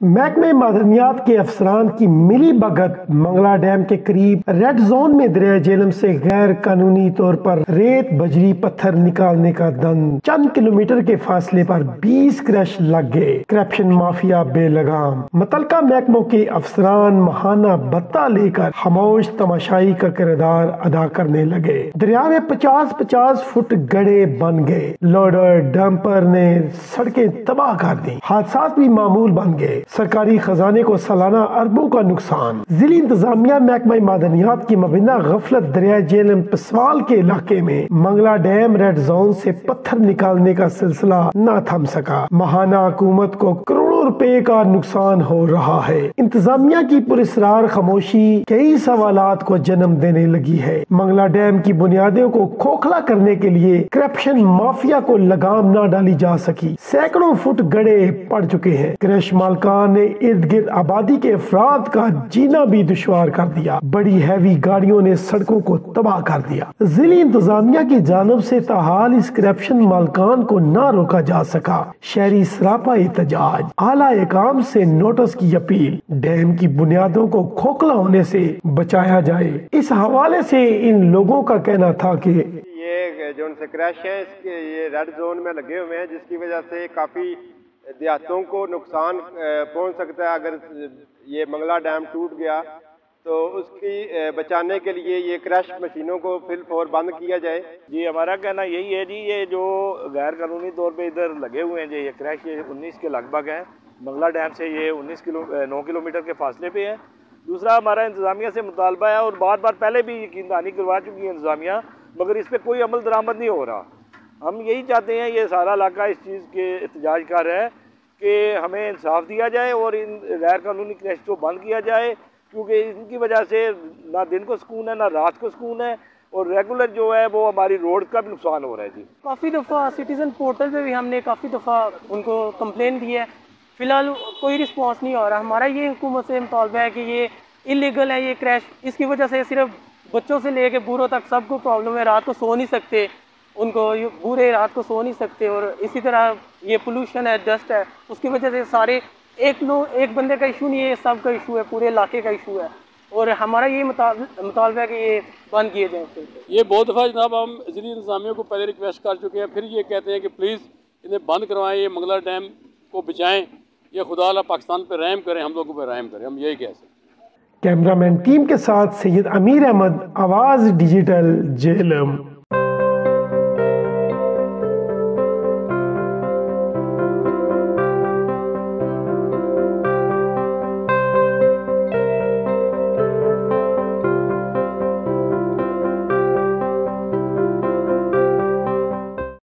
محکمہ معدنیات کے افسران کی ملی بھگت منگلا ڈیم کے قریب ریڈ زون میں دریائے جہلم سے غیر قانونی طور پر ریت بجری پتھر نکالنے کا دھندہ، چند کلومیٹر کے فاصلے پر 20 کریش لگ گئے، کرپشن مافیا بے لگام، متعلقہ محکموں کے افسران ماہانہ بھتہ لے کر خاموش تماشائی کا کردار ادا کرنے لگے۔ دریا میں 50 فٹ گڑھے بن گئے، لوڈر ڈمپر نے سڑکیں تباہ کر دی، حادثات بھی معمول بن گئے، سرکاری خزانے کو سالانہ اربوں کا نقصان۔ ضلعی انتظامیہ محکمہ معدنیات کی مبینہ غفلت دریائے جہلم پسوال کے علاقے میں منگلا ڈیم ریڈ زون سے پتھر نکالنے کا سلسلہ نہ تھم سکا۔ ماہانہ حکومت کو کروڑوں روپے کا نقصان ہو رہا ہے۔ انتظامیہ کی پراسرار خاموشی کئی سوالات کو جنم دینے لگی ہے۔ منگلا ڈیم کی بنیادوں کو کھوکھلا کرنے کے لیے کرپشن مافیا کو لگام نہ ڈالی جا سکی، سینکڑوں فٹ گڑھے پڑ چکے ہیں۔ کریش مالکان نے ارد گرد آبادی کے افراد کا جینا بھی دشوار کر دیا، بڑی ہیوی گاڑیوں نے سڑکوں کو تباہ کر دیا۔ ضلعی انتظامیہ کی جانب سے تاحال اس کرپشن مالکان کو نہ روکا جا سکا۔ شہری سراپا احتجاج، اعلیٰ حکام سے نوٹس کی اپیل، ڈیم کی بنیادوں کو کھوکھلا ہونے سے بچایا جائے۔ اس حوالے سے ان لوگوں کا کہنا تھا کہ یہ جو ان سے کریش ہیں اس کے یہ ریڈ زون میں لگے ہوئے ہیں، جس کی وجہ سے کافی دیہاتوں کو نقصان پہنچ سکتا ہے۔ اگر یہ منگلا ڈیم ٹوٹ گیا تو اس کی بچانے کے لیے یہ کریش مشینوں کو فی الفور بند کیا جائے۔ جی ہمارا کہنا یہی ہے جی، یہ جو غیر قانونی طور پہ ادھر لگے ہوئے ہیں جی، یہ کریش 19 کے لگ بھگ ہیں، منگلا ڈیم سے یہ 9 کلومیٹر کے فاصلے پہ ہے۔ دوسرا ہمارا انتظامیہ سے مطالبہ ہے، اور بار بار پہلے بھی یقین دہانی کروا چکی ہے انتظامیہ، مگر اس پہ کوئی عمل درآمد نہیں ہو رہا۔ ہم یہی چاہتے ہیں، یہ سارا علاقہ اس چیز کے احتجاج کر ہے کہ ہمیں انصاف دیا جائے اور ان غیر قانونی کریش کو بند کیا جائے، کیونکہ ان کی وجہ سے نہ دن کو سکون ہے نہ رات کو سکون ہے، اور ریگولر جو ہے وہ ہماری روڈ کا بھی نقصان ہو رہا ہے جی۔ کافی دفعہ سٹیزن پورٹل پہ بھی ہم نے کافی دفعہ ان کو کمپلین دی ہے، فی الحال کوئی رسپانس نہیں ہو رہا۔ ہمارا یہ حکومت سے مطالبہ ہے کہ یہ انلیگل ہے یہ کریش، اس کی وجہ سے صرف بچوں سے لے کے بوڑھوں تک سب کو پرابلم ہے، رات کو سو نہیں سکتے، ان کو بوڑھے رات کو سو نہیں سکتے، اور اسی طرح یہ پولوشن ہے، ڈسٹ ہے، اس کی وجہ سے سارے ایک بندے کا ایشو نہیں ہے، سب کا ایشو ہے، پورے علاقے کا ایشو ہے، اور ہمارا یہ مطالبہ ہے کہ یہ بند کیے جائیں۔ یہ بہت دفعہ جناب ہم ضلعی انتظامیہ کو پہلے ریکویسٹ کر چکے ہیں، پھر یہ کہتے ہیں کہ پلیز انہیں بند کروائیں، یہ منگلا ڈیم کو بچائیں، یہ خدا اللہ پاکستان پہ رحم کریں، ہم لوگوں پہ رحم کریں، ہم یہی کہہ سکتے ہیں۔ کیمرہ مین ٹیم کے ساتھ سید امیر احمد، آواز ڈیجیٹل، جہلم۔